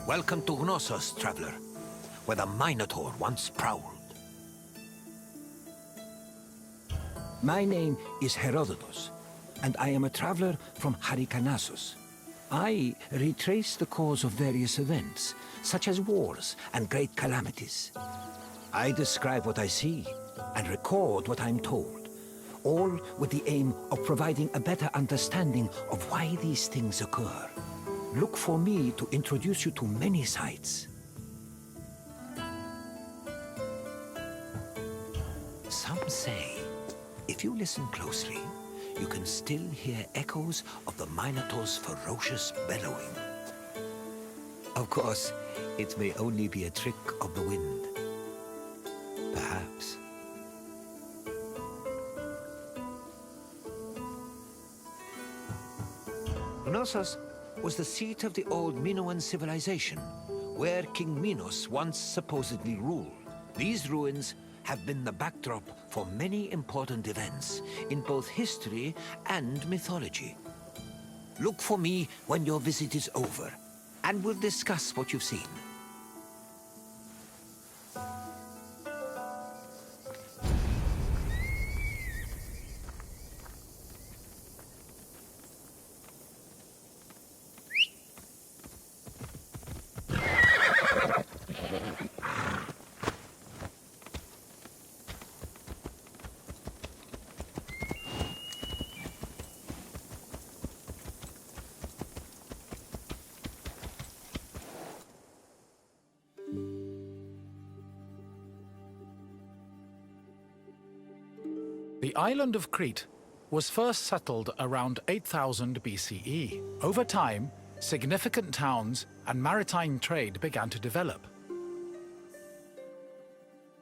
Welcome to Knossos, traveler, where the Minotaur once prowled. My name is Herodotus, and I am a traveler from Halicarnassus. I retrace the cause of various events, such as wars and great calamities. I describe what I see and record what I'm told, all with the aim of providing a better understanding of why these things occur. Look for me to introduce you to many sights. Some say, if you listen closely, you can still hear echoes of the Minotaur's ferocious bellowing. Of course, it may only be a trick of the wind. Perhaps. Knossos was the seat of the old Minoan civilization, where King Minos once supposedly ruled. These ruins have been the backdrop for many important events in both history and mythology. Look for me when your visit is over, and we'll discuss what you've seen. The island of Crete was first settled around 8000 BCE. Over time, significant towns and maritime trade began to develop.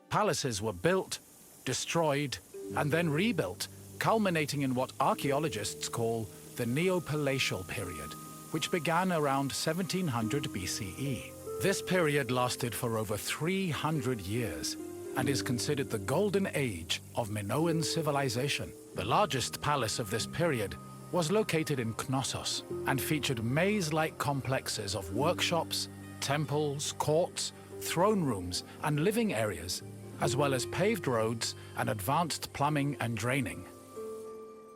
Palaces were built, destroyed, and then rebuilt, culminating in what archaeologists call the Neopalatial period, which began around 1700 BCE. This period lasted for over 300 years, and is considered the golden age of Minoan civilization. The largest palace of this period was located in Knossos and featured maze-like complexes of workshops, temples, courts, throne rooms, and living areas, as well as paved roads and advanced plumbing and draining.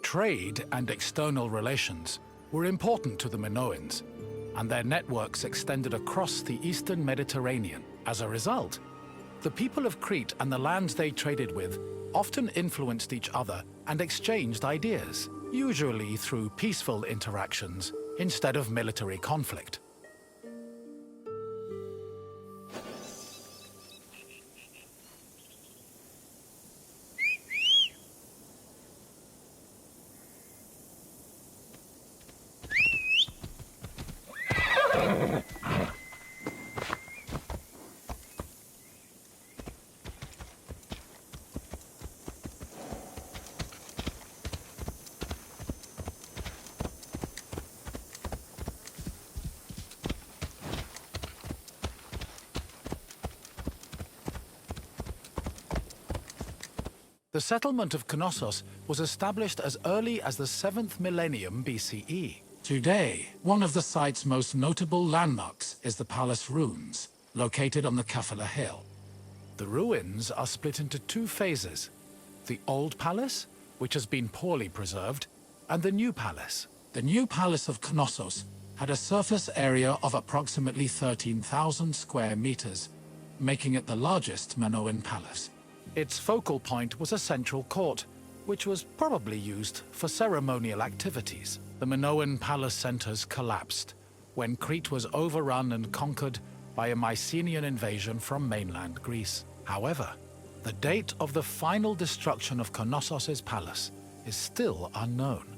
Trade and external relations were important to the Minoans, and their networks extended across the eastern Mediterranean. As a result, the people of Crete and the lands they traded with often influenced each other and exchanged ideas, usually through peaceful interactions instead of military conflict. The settlement of Knossos was established as early as the 7th millennium BCE. Today, one of the site's most notable landmarks is the palace ruins, located on the Kafala Hill. The ruins are split into two phases: the old palace, which has been poorly preserved, and the new palace. The new palace of Knossos had a surface area of approximately 13,000 square meters, making it the largest Minoan palace. Its focal point was a central court, which was probably used for ceremonial activities. The Minoan palace centers collapsed when Crete was overrun and conquered by a Mycenaean invasion from mainland Greece. However, the date of the final destruction of Knossos' palace is still unknown.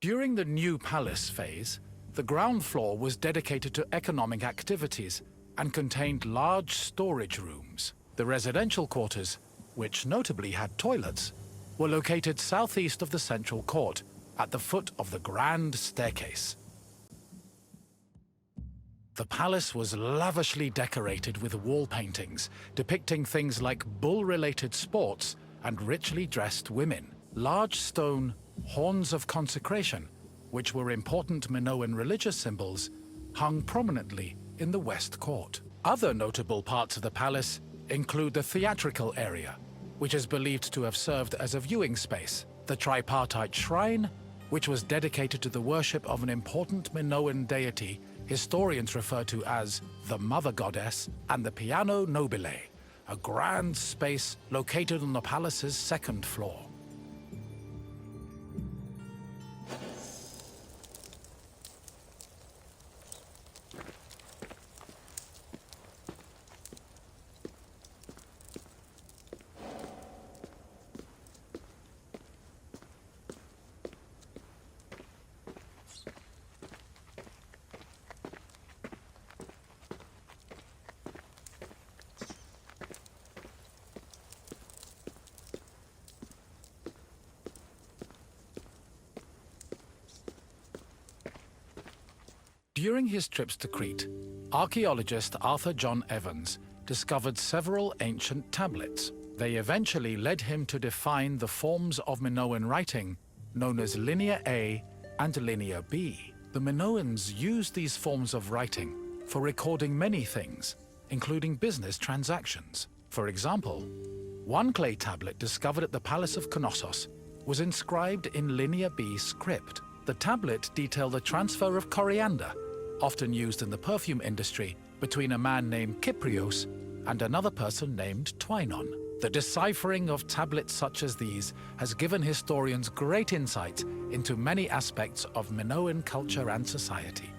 During the New Palace phase, The ground floor was dedicated to economic activities and contained large storage rooms. The residential quarters, which notably had toilets, were located southeast of the central court, at the foot of the grand staircase. The palace was lavishly decorated with wall paintings depicting things like bull-related sports and richly dressed women. Large stone horns of consecration, which were important Minoan religious symbols, hung prominently in the west court. Other notable parts of the palace include the theatrical area, which is believed to have served as a viewing space, the tripartite shrine, which was dedicated to the worship of an important Minoan deity historians refer to as the Mother Goddess, and the Piano Nobile, a grand space located on the palace's second floor. During his trips to Crete, archaeologist Arthur John Evans discovered several ancient tablets. They eventually led him to define the forms of Minoan writing known as Linear A and Linear B. The Minoans used these forms of writing for recording many things, including business transactions. For example, one clay tablet discovered at the Palace of Knossos was inscribed in Linear B script. The tablet detailed the transfer of coriander, often used in the perfume industry, between a man named Kyprios and another person named Twinon. The deciphering of tablets such as these has given historians great insight into many aspects of Minoan culture and society.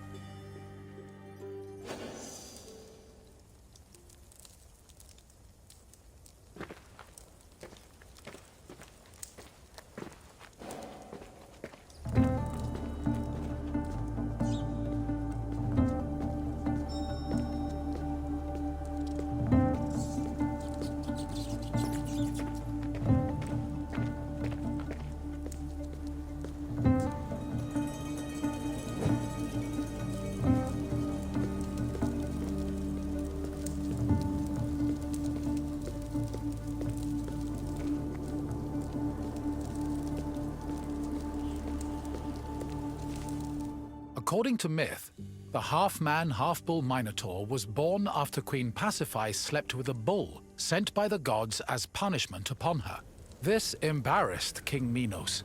According to myth, the half-man, half-bull Minotaur was born after Queen Pasiphae slept with a bull sent by the gods as punishment upon her. This embarrassed King Minos,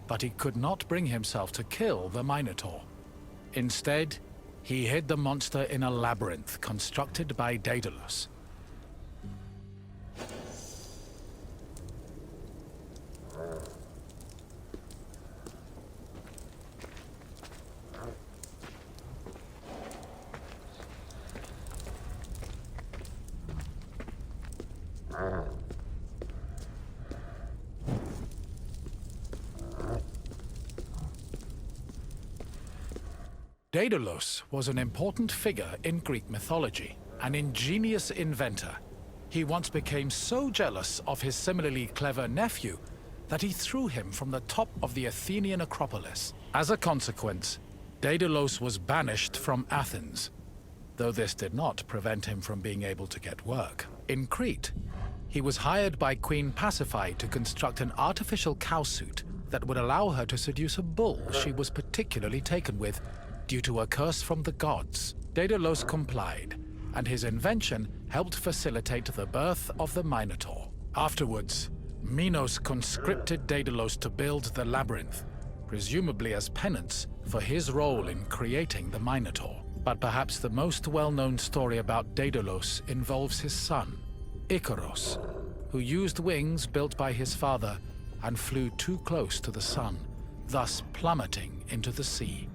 but he could not bring himself to kill the Minotaur. Instead, he hid the monster in a labyrinth constructed by Daedalus. Daedalus was an important figure in Greek mythology, an ingenious inventor. He once became so jealous of his similarly clever nephew that he threw him from the top of the Athenian Acropolis. As a consequence, Daedalus was banished from Athens, though this did not prevent him from being able to get work. In Crete, he was hired by Queen Pasiphae to construct an artificial cowsuit that would allow her to seduce a bull she was particularly taken with due to a curse from the gods. Daedalus complied, and his invention helped facilitate the birth of the Minotaur. Afterwards, Minos conscripted Daedalus to build the labyrinth, presumably as penance for his role in creating the Minotaur. But perhaps the most well-known story about Daedalus involves his son, Icaros, who used wings built by his father and flew too close to the sun, thus plummeting into the sea.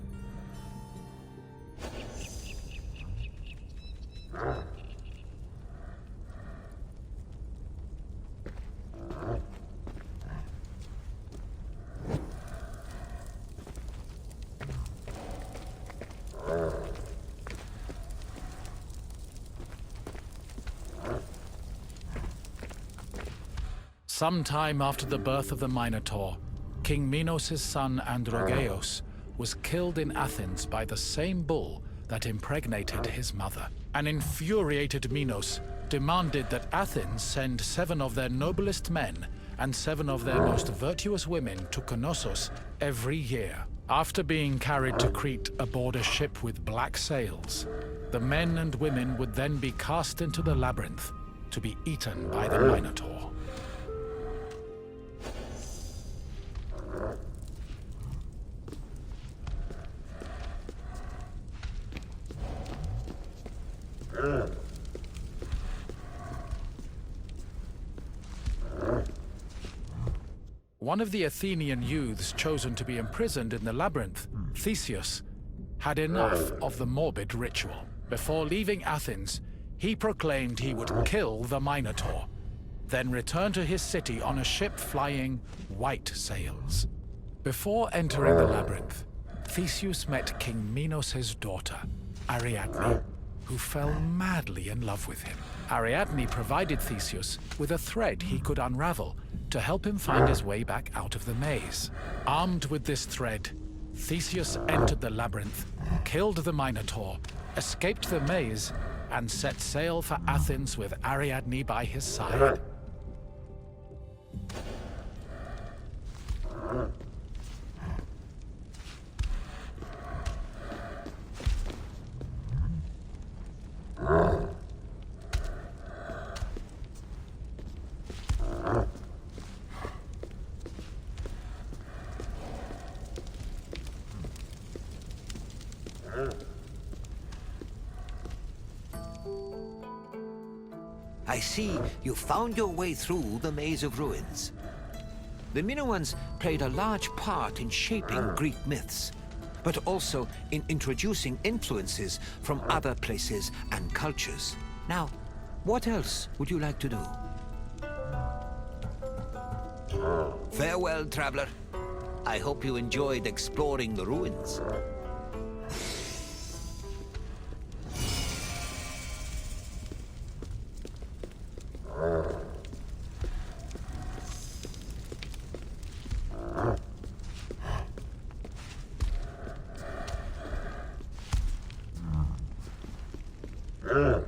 Sometime after the birth of the Minotaur, King Minos' son Androgeos was killed in Athens by the same bull that impregnated his mother. An infuriated Minos demanded that Athens send 7 of their noblest men and 7 of their most virtuous women to Knossos every year. After being carried to Crete aboard a ship with black sails, the men and women would then be cast into the labyrinth to be eaten by the Minotaur. One of the Athenian youths chosen to be imprisoned in the labyrinth, Theseus, had enough of the morbid ritual. Before leaving Athens, he proclaimed he would kill the Minotaur, then return to his city on a ship flying white sails. Before entering the labyrinth, Theseus met King Minos' daughter, Ariadne, who fell madly in love with him. Ariadne provided Theseus with a thread he could unravel to help him find his way back out of the maze. Armed with this thread, Theseus entered the labyrinth, killed the Minotaur, escaped the maze, and set sail for Athens with Ariadne by his side. I see you found your way through the Maze of Ruins. The Minoans played a large part in shaping Greek myths, but also in introducing influences from other places and cultures. Now, what else would you like to do? Farewell, traveler. I hope you enjoyed exploring the ruins. Yeah.